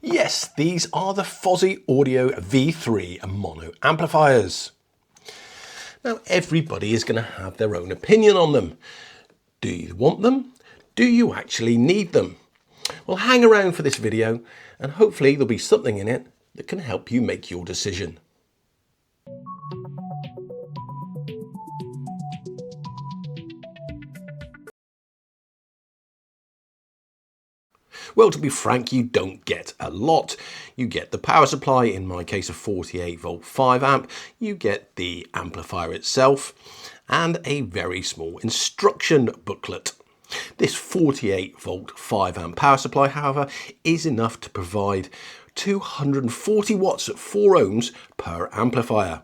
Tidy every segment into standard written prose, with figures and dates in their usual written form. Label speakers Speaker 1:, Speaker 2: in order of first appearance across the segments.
Speaker 1: Yes, these are the Fosi Audio V3 mono amplifiers. Now everybody is going to have their own opinion on them. Do you want them? Do you actually need them? Well, hang around for this video and hopefully there'll be something in it that can help you make your decision. Well, to be frank, you don't get a lot. You get the power supply, in my case a 48 volt 5 amp, you get the amplifier itself, and a very small instruction booklet. This 48 volt 5 amp power supply, however, is enough to provide 240 watts at 4 ohms per amplifier.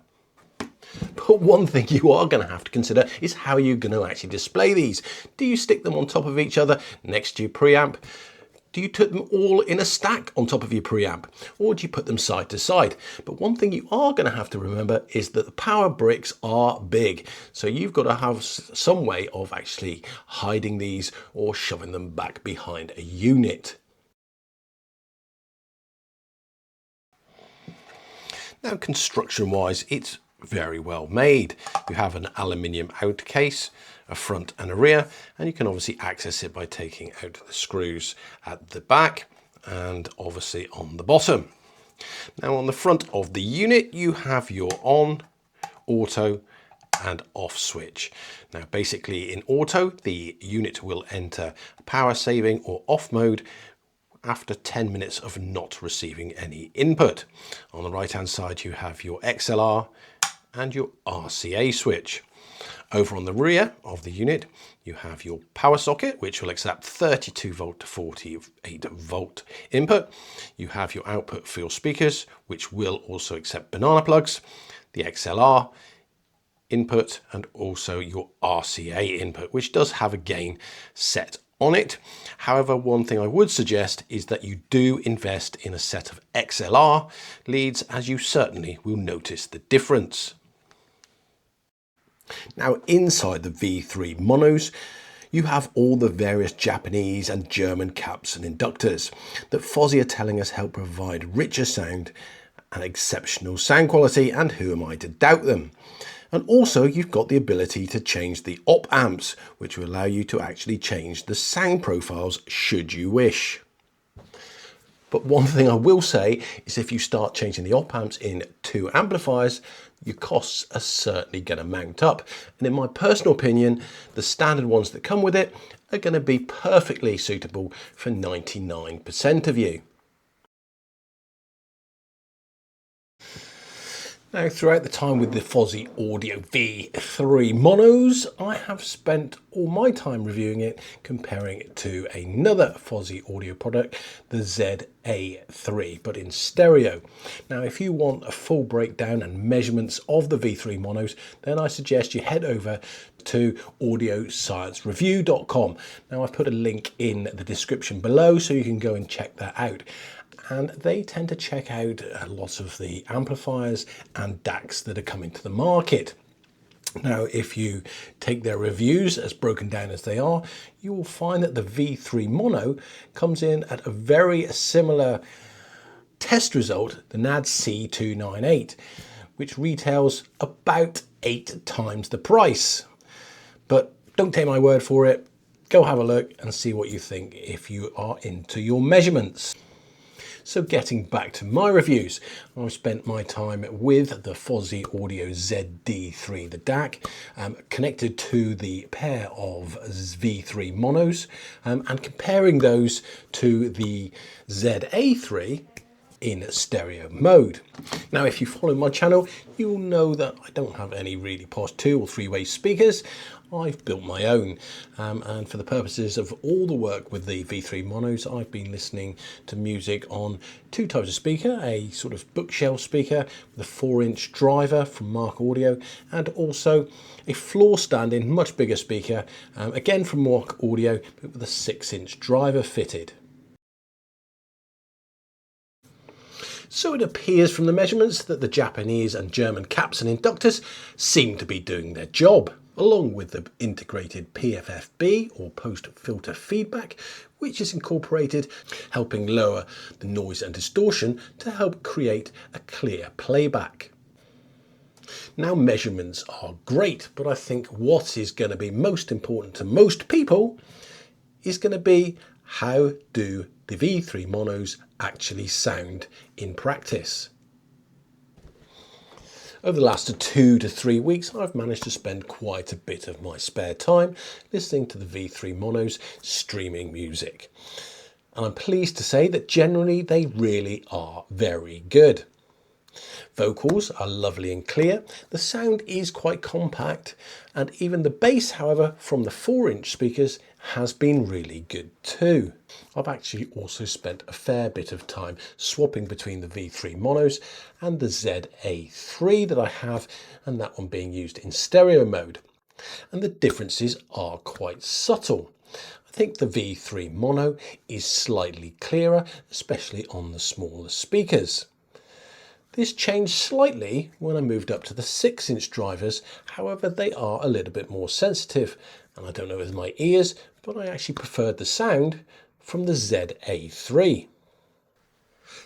Speaker 1: But one thing you are going to have to consider is how you're going to actually display these. Do you stick them on top of each other next to your preamp? Do you put them all in a stack on top of your preamp, or do you put them side to side? But one thing you are going to have to remember is that the power bricks are big, so you've got to have some way of actually hiding these or shoving them back behind a unit. Now, construction wise, it's very well made. You have an aluminium out case, a front and a rear, and you can obviously access it by taking out the screws at the back and obviously on the bottom. Now on the front of the unit you have your on, auto and off switch. Now basically in auto the unit will enter power saving or off mode after 10 minutes of not receiving any input. On the right hand side you have your XLR and your RCA switch. Over on the rear of the unit, you have your power socket, which will accept 32 volt to 48 volt input. You have your output for your speakers, which will also accept banana plugs, the XLR input, and also your RCA input, which does have a gain set on it. However, one thing I would suggest is that you do invest in a set of XLR leads, as you certainly will notice the difference. Now inside the V3 monos, you have all the various Japanese and German caps and inductors that Fosi are telling us help provide richer sound and exceptional sound quality, and who am I to doubt them? And also you've got the ability to change the op amps, which will allow you to actually change the sound profiles should you wish. But one thing I will say is if you start changing the op amps in 2 amplifiers, your costs are certainly going to mount up. And in my personal opinion, the standard ones that come with it are going to be perfectly suitable for 99% of you. Now, throughout the time with the Fosi Audio V3 monos, I have spent all my time reviewing it, comparing it to another Fosi audio product, the ZA3, but in stereo. Now, if you want a full breakdown and measurements of the V3 monos, then I suggest you head over to audiosciencereview.com. Now, I've put a link in the description below so you can go and check that out. And they tend to check out lots of the amplifiers and DACs that are coming to the market. Now, if you take their reviews as broken down as they are, you will find that the V3 mono comes in at a very similar test result, the NAD C298, which retails about 8 times the price. But don't take my word for it. Go have a look and see what you think if you are into your measurements. So getting back to my reviews, I've spent my time with the Fosi Audio ZD3, the DAC, connected to the pair of V3 monos, and comparing those to the ZA3 in stereo mode. Now, if you follow my channel, you'll know that I don't have any really posh 2 or 3-way speakers. I've built my own, and for the purposes of all the work with the V3 monos, I've been listening to music on 2 types of speaker, a sort of bookshelf speaker with a 4-inch driver from Mark Audio, and also a floor standing, much bigger speaker, again from Mark Audio, but with a 6-inch driver fitted. So it appears from the measurements that the Japanese and German caps and inductors seem to be doing their job. along with the integrated PFFB or post filter feedback, which is incorporated, helping lower the noise and distortion to help create a clear playback. Now, measurements are great, but I think what is going to be most important to most people is going to be how do the V3 monos actually sound in practice. Over the last 2 to 3 weeks, I've managed to spend quite a bit of my spare time listening to the V3 monos streaming music. And I'm pleased to say that generally they really are very good. Vocals are lovely and clear, the sound is quite compact, and even the bass, however, from the 4-inch speakers has been really good too. I've actually also spent a fair bit of time swapping between the V3 monos and the ZA3 that I have, and that one being used in stereo mode. And the differences are quite subtle. I think the V3 mono is slightly clearer, especially on the smaller speakers. This changed slightly when I moved up to the 6-inch drivers, however they are a little bit more sensitive, and I don't know if it's my ears, but I actually preferred the sound from the ZA3.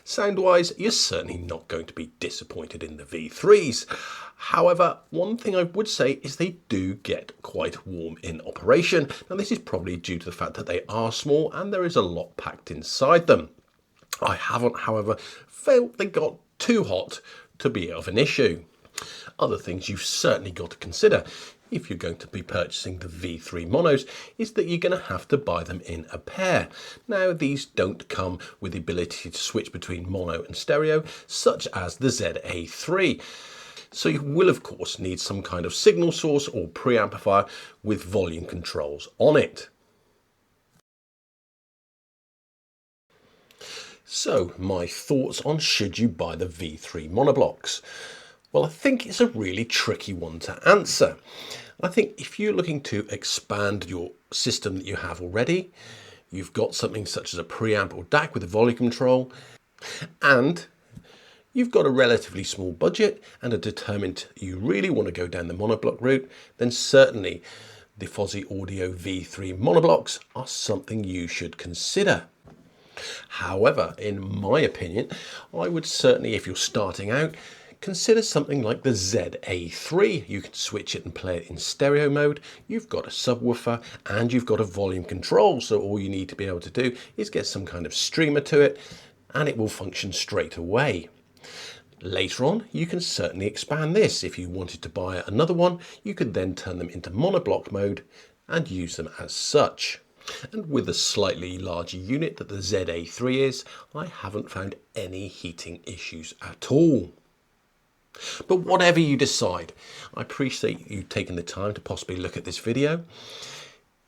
Speaker 1: Sound-wise, you're certainly not going to be disappointed in the V3s. However, one thing I would say is they do get quite warm in operation. Now this is probably due to the fact that they are small and there is a lot packed inside them. I haven't, however, felt they got too hot to be of an issue. Other things you've certainly got to consider if you're going to be purchasing the V3 monos is that you're going to have to buy them in a pair. Now these don't come with the ability to switch between mono and stereo, such as the ZA3. So you will of course need some kind of signal source or preamplifier with volume controls on it. So, my thoughts on should you buy the V3 Monoblocks? Well, I think it's a really tricky one to answer. I think if you're looking to expand your system that you have already, you've got something such as a preamp or DAC with a volume control, and you've got a relatively small budget and are determined you really want to go down the monoblock route, then certainly the Fosi Audio V3 Monoblocks are something you should consider. However, in my opinion, I would certainly, if you're starting out, consider something like the ZA3. You can switch it and play it in stereo mode. You've got a subwoofer and you've got a volume control. So all you need to be able to do is get some kind of streamer to it and it will function straight away. Later on, you can certainly expand this. If you wanted to buy another one, you could then turn them into monoblock mode and use them as such. And with a slightly larger unit that the ZA3 is, I haven't found any heating issues at all. But whatever you decide, I appreciate you taking the time to possibly look at this video.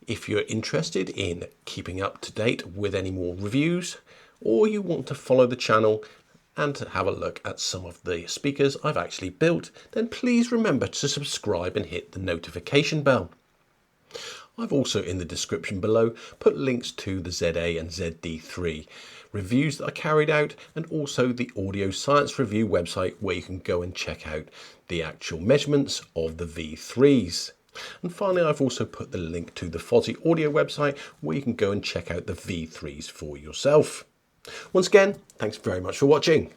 Speaker 1: If you're interested in keeping up to date with any more reviews, or you want to follow the channel and to have a look at some of the speakers I've actually built, then please remember to subscribe and hit the notification bell. I've also in the description below put links to the ZA and ZD3 reviews that I carried out, and also the Audio Science Review website where you can go and check out the actual measurements of the V3s. And finally, I've also put the link to the Fosi Audio website where you can go and check out the V3s for yourself. Once again, thanks very much for watching.